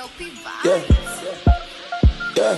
Yeah. Yeah.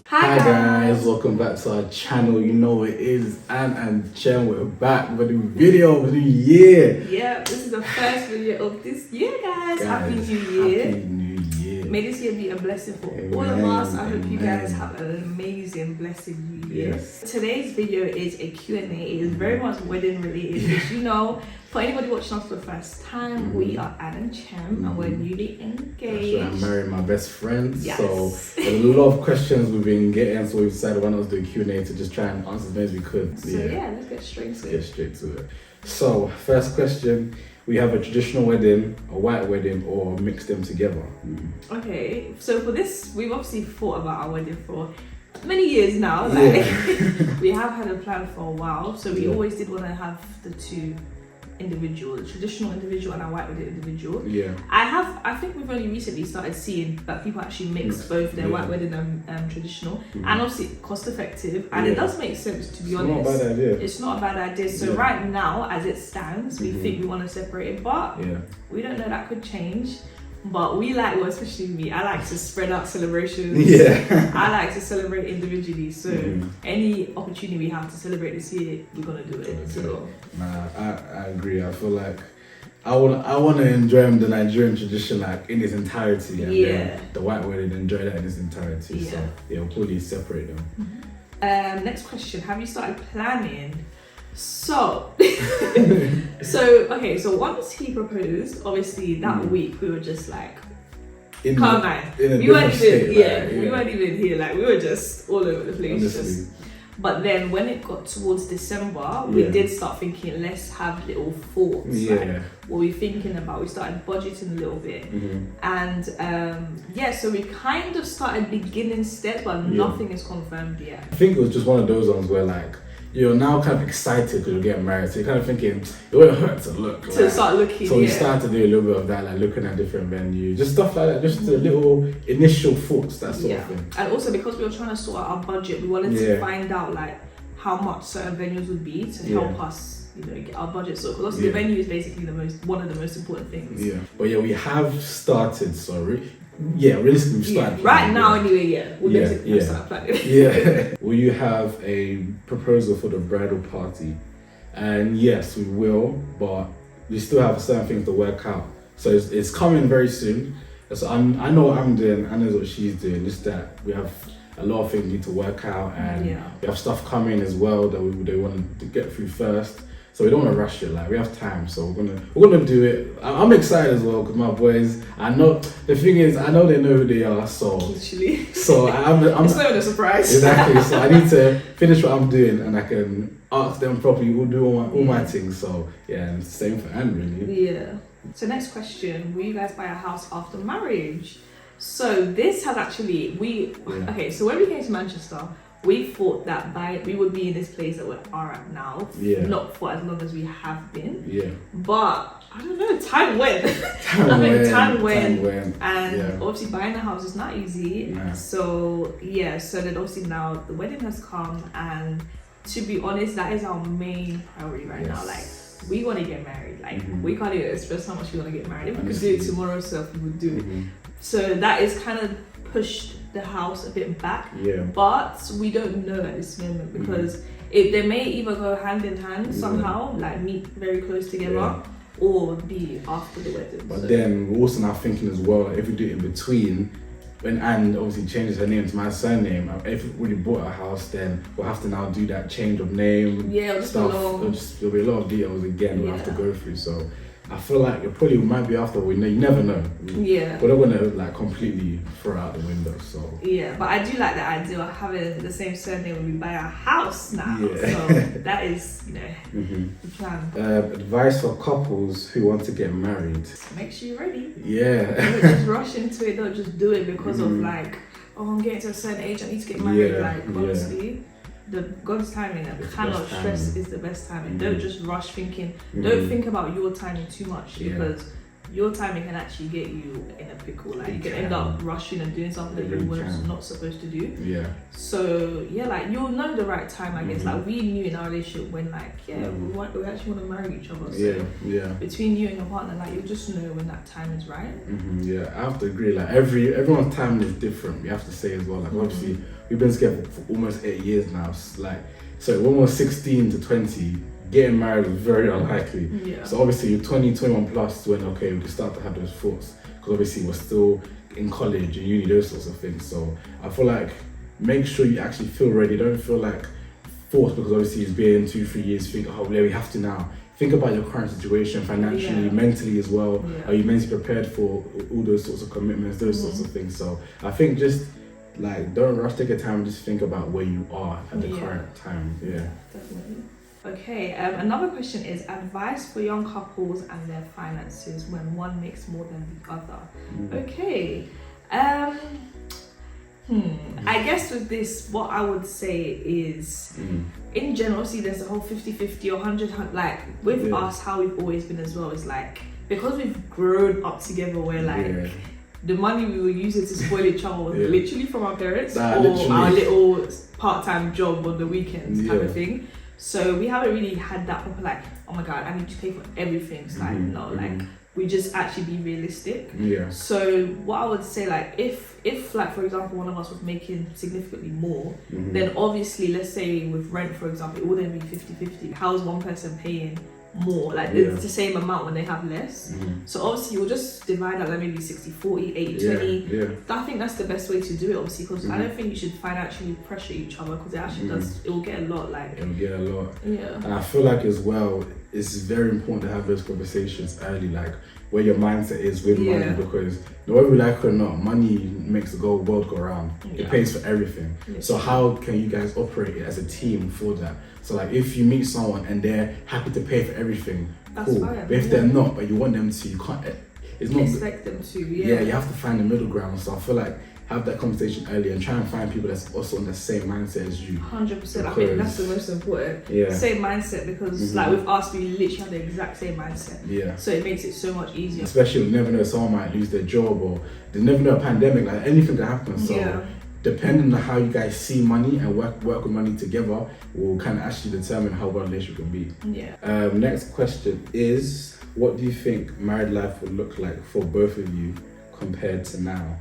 Hi guys, welcome back to our channel. You know it is Anne and Chiem. We're back with a new video of the new year. Yeah, this is the first video of this year, guys. Happy New Year. Happy New Year. May this year be a blessing for all of us. I hope you guys have an amazing, blessed New Year. Yes. Today's video is a Q&A. It is very much wedding related. As you know, for anybody watching us for the first time, we are Anne and Chiem and we're newly engaged. So I'm marrying my best friend. Yes. So a lot of questions we've been getting, so we decided why not do a Q&A to just try and answer as many as we could. So yeah, let's get straight to it. Get straight to it. So first question, we have a traditional wedding, a white wedding, or mix them together? Okay, so for this, we've obviously thought about our wedding for many years now. Like, we have had a plan for a while, so we always did want to have the two individual, the traditional individual and our white wedding individual. Yeah. I think we've only recently started seeing that people actually mix both their white wedding and traditional, and obviously cost effective, and it does make sense, to be honest. It's not a bad idea. It's not a bad idea. So right now, as it stands, we think we want to separate it, but we don't know, that could change. But we like, well, especially me, I like to spread out celebrations. Yeah. I like to celebrate individually. So any opportunity we have to celebrate this year, we're gonna do it. Nah, I agree. I feel like I want to enjoy the Nigerian tradition like in its entirety, and then the white wedding enjoy that in its entirety. Yeah. So we'll probably separate them. Next question: have you started planning? So, so once he proposed, obviously that week we were just like, calm down. We weren't even, we weren't even here. Like, we were just all over the place. But then when it got towards December, we did start thinking, let's have little thoughts. Like, what we're thinking about. We started budgeting a little bit, and so we kind of started beginning steps, but nothing is confirmed yet. I think it was just one of those ones where like, you're now kind of excited because you're getting married, so you're kind of thinking it won't hurt to look. To start looking. So we started to do a little bit of that, like looking at different venues, just stuff like that, just the little initial thoughts, that sort of thing. And also because we were trying to sort out our budget, we wanted to find out like how much certain venues would be to help us, get our budget sorted. Because obviously the venue is basically one of the most important things. Yeah. But we have started. Realistically, we've started. Right now, anyway, we're basically started planning. Will you have a proposal for the bridal party? And yes, we will, but we still have certain things to work out. So it's coming very soon. So I know what I'm doing, I know what she's doing. Just that we have a lot of things we need to work out, and we have stuff coming as well that they want to get through first. So we don't want to rush it. Like, we have time, so we're gonna do it. I'm excited as well because my boys. I know the thing is, I know they know who they are. So literally. So I'm it's not a surprise. Exactly. So I need to finish what I'm doing, and I can ask them properly. We'll do all my things. So and same for Anne, really. Yeah. So next question: will you guys buy a house after marriage? So this has actually okay. So when we came to Manchester, we thought that we would be in this place that we are at now, not for as long as we have been. Yeah. But I don't know, time went. Time went. And obviously buying a house is not easy. Nah. So then obviously now the wedding has come, and to be honest, that is our main priority right now. Like, we want to get married. Like, we can't even express how much we want to get married. If we could do it tomorrow, we would do it. So that is kind of pushed the house a bit back, but we don't know at this moment because they may either go hand in hand somehow, like meet very close together, or be after the wedding. But then we're also now thinking as well, like, if we do it in between, when Anne obviously changes her name to my surname, if we already bought a house, then we'll have to now do that change of name stuff. There'll be a lot of details again we'll have to go through. So I feel like it probably might be after you never know. We're not gonna like completely throw out the window. So but I do like the idea of having the same surname when we buy our house now. So that is the plan. Advice for couples who want to get married: make sure you're ready. Don't just rush into it. Don't just do it because of like, I'm getting to a certain age, I need to get married. Like, honestly, God's timing, and cannot stress is the best timing. Don't just rush thinking. Don't think about your timing too much because your timing can actually get you in a pickle. Like, you can end up rushing and doing something that really you were not supposed to do. Yeah. So yeah, like, you'll know the right time, I guess. Like, we knew in our relationship when, like, we actually want to marry each other. So between you and your partner, like, you'll just know when that time is right. Yeah, I have to agree. Like, everyone's time is different. We have to say as well. Like, obviously, we've been together for almost 8 years now. So when we're 16 to 20. Getting married was very unlikely. Yeah. So obviously 20, 21 plus when we can start to have those thoughts, because obviously we're still in college and uni, those sorts of things. So I feel like make sure you actually feel ready. Don't feel like forced because obviously it's been 2-3 years. Think, oh yeah, we have to now. Think about your current situation financially, mentally as well. Are you mentally prepared for all those sorts of commitments, those sorts of things? So I think just like don't rush, take your time, just think about where you are at the current time. Yeah, definitely. Okay, another question is advice for young couples and their finances when one makes more than the other. Okay, I guess with this, what I would say is, in general, see, there's a whole 50-50 or 100, like with us, how we've always been as well is like, because we've grown up together, we're like, the money we were using to spoil each other was literally from our parents or our little part-time job on the weekends kind of thing. So we haven't really had that proper like, oh my god, I need to pay for everything. It's like, no, like we just actually be realistic. So what I would say, like if like for example one of us was making significantly more, then obviously let's say with rent for example, it wouldn't be 50-50. How's one person paying more? Like it's the same amount when they have less. So obviously you'll just divide that, like maybe 60-40, 80-20. I think that's the best way to do it, obviously, because I don't think you should financially pressure each other, because it actually does, it will get a lot, like it'll get a lot. And I feel like as well it's very important to have those conversations early, like where your mindset is with money, because whether we like it or not, money makes the world go around. It pays for everything. So how can you guys operate it as a team for that? So like if you meet someone and they're happy to pay for everything, that's cool. Fine, but if they're not, but you want them to, you can't. It's not expect them to. You have to find the middle ground. So I feel like have that conversation early and try and find people that's also on the same mindset as you. 100%. I think that's the most important. Same mindset, because like with us, we literally have the exact same mindset. So it makes it so much easier. Especially you never know, someone might lose their job, or they never know a pandemic, like anything can happen. So depending on how you guys see money and work with money together will kind of actually determine how well a relationship can be. Next question is, what do you think married life would look like for both of you compared to now?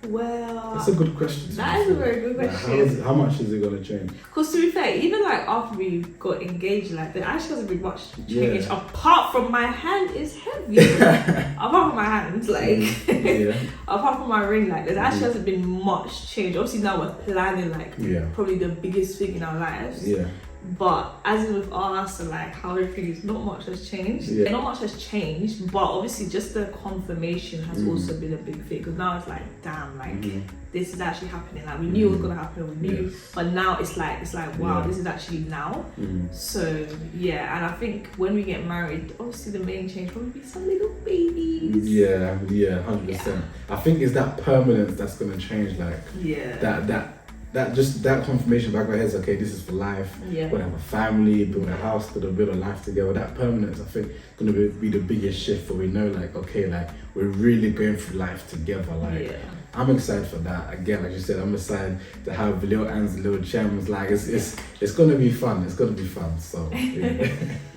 Well, that's a good question. That is a very good question. How much is it going to change? Because to be fair, even like after we got engaged, like there actually hasn't been much change. Apart from my hand is heavy. Apart from my hands, like apart from my ring, like there actually hasn't been much change. Obviously now we're planning like probably the biggest thing in our lives. But as in with us and like how everything is, not much has changed. Not much has changed, but obviously just the confirmation has also been a big thing, because now it's like, damn, like this is actually happening. Like we knew it was gonna happen, we knew, but now it's like wow, this is actually now. So and I think when we get married, obviously the main change will be some little babies. 100%. I think it's that permanence that's gonna change, like that confirmation back of my head is, okay, this is for life. We're gonna have a family, build a house, build a life together. That permanence, I think, is gonna be the biggest shift, where we know, like, okay, like we're really going through life together. Like I'm excited for that. Again, like you said, I'm excited to have little anns and little chems. Like it's gonna be fun. It's gonna be fun. So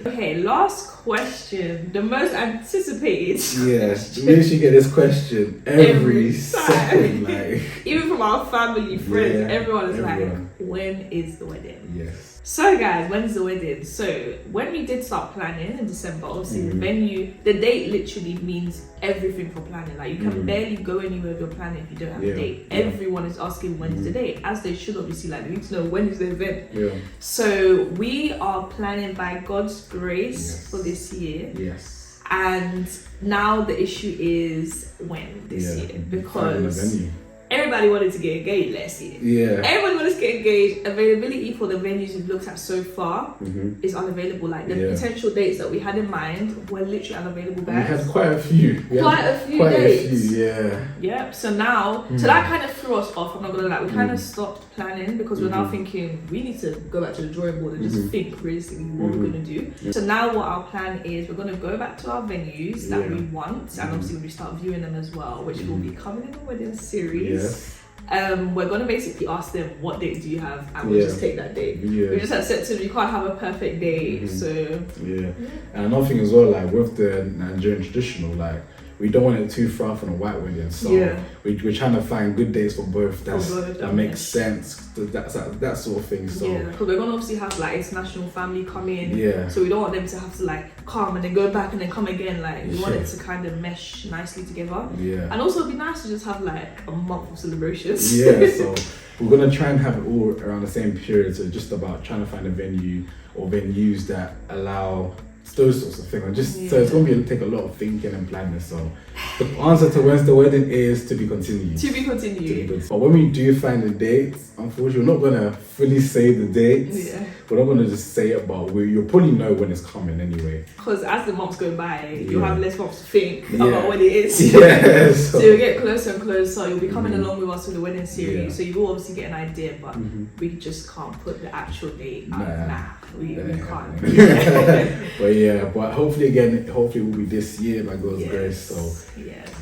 okay, last question, the most anticipated. We actually get this question every second, like even from our family, friends, everyone is like, when is the wedding? So guys, when's the wedding? So when we did start planning in December, obviously the venue, the date literally means everything for planning. Like you can barely go anywhere with your planning if you don't have a date. Everyone is asking when is the date, as they should, obviously. Like they need to know when is the event. So we are planning by God's grace for this year. And now the issue is when this year, because everybody wanted to get engaged last year. Everybody wanted to get engaged. Availability for the venues we've looked at so far is unavailable. Like the potential dates that we had in mind were literally unavailable, guys. We had quite a few. Quite a few dates. So now, so that kind of threw threw us off, I'm not gonna lie. We kind of stopped planning because we're now thinking we need to go back to the drawing board and just think realistically what we're gonna do. So now what our plan is, we're gonna go back to our venues that we want, and obviously when we start viewing them as well, which will be coming in the wedding series. We're gonna basically ask them what date do you have, and we'll just take that date. We just accepted you can't have a perfect date, so And another thing as well, like with the Nigerian traditional, like we don't want it too far from a white wedding, so we're trying to find good dates for both. That makes sense. That sort of thing. So because we're gonna obviously have like international family come in. So we don't want them to have to like come and then go back and then come again. Like we want it to kind of mesh nicely together. And also it'd be nice to just have like a month of celebrations. So we're gonna try and have it all around the same period. So just about trying to find a venue or venues that allow those sorts of things. And just so it's gonna take a lot of thinking and planning. So the answer to when's the wedding is to be continued. To be continued. But when we do find the dates, unfortunately we're not gonna fully say the dates. We're not gonna just say it, but you'll probably know when it's coming anyway. Because as the months go by, you'll have less months to think about when it is. So you'll get closer and closer. You'll be coming along with us with the wedding series, so you will obviously get an idea, but we just can't put the actual date. We can't. But hopefully we'll be this year by God's grace. So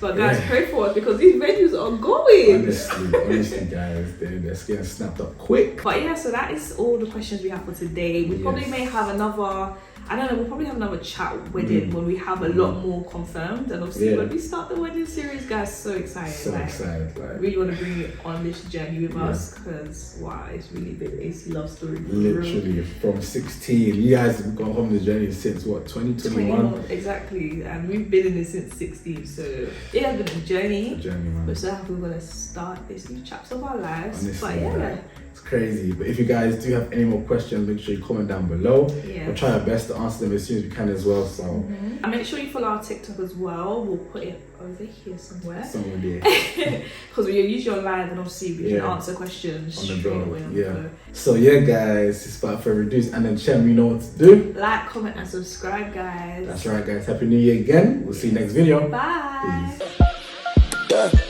but guys, pray for us because these venues are going. Honestly, guys, they're getting snapped up quick. But so that is all the questions we have for today. We probably may have another. I don't know, we'll probably have another chat wedding when we have a lot more confirmed. And obviously when we start the wedding series, guys, so excited. Like, really want to bring it on this journey with us because, wow, it's really been an AC love story. Literally, from 16. You guys have gone on the journey since, what, 2021? Exactly. And we've been in this since 16. So it has been a journey. Man. We're so happy we're going to start this new chapter of our lives. Honestly, it's crazy. But if you guys do have any more questions, make sure you comment down below. We'll try our best to answer them as soon as we can as well. So and make sure you follow our TikTok as well. We'll put it over here somewhere there. Because we usually live and obviously we can answer questions on the straight away on the go. So guys, it's about for reduce and then Chem, you know what to do. Like, comment and subscribe, guys. That's right, guys. Happy New Year again. We'll see you next video. Bye. Peace.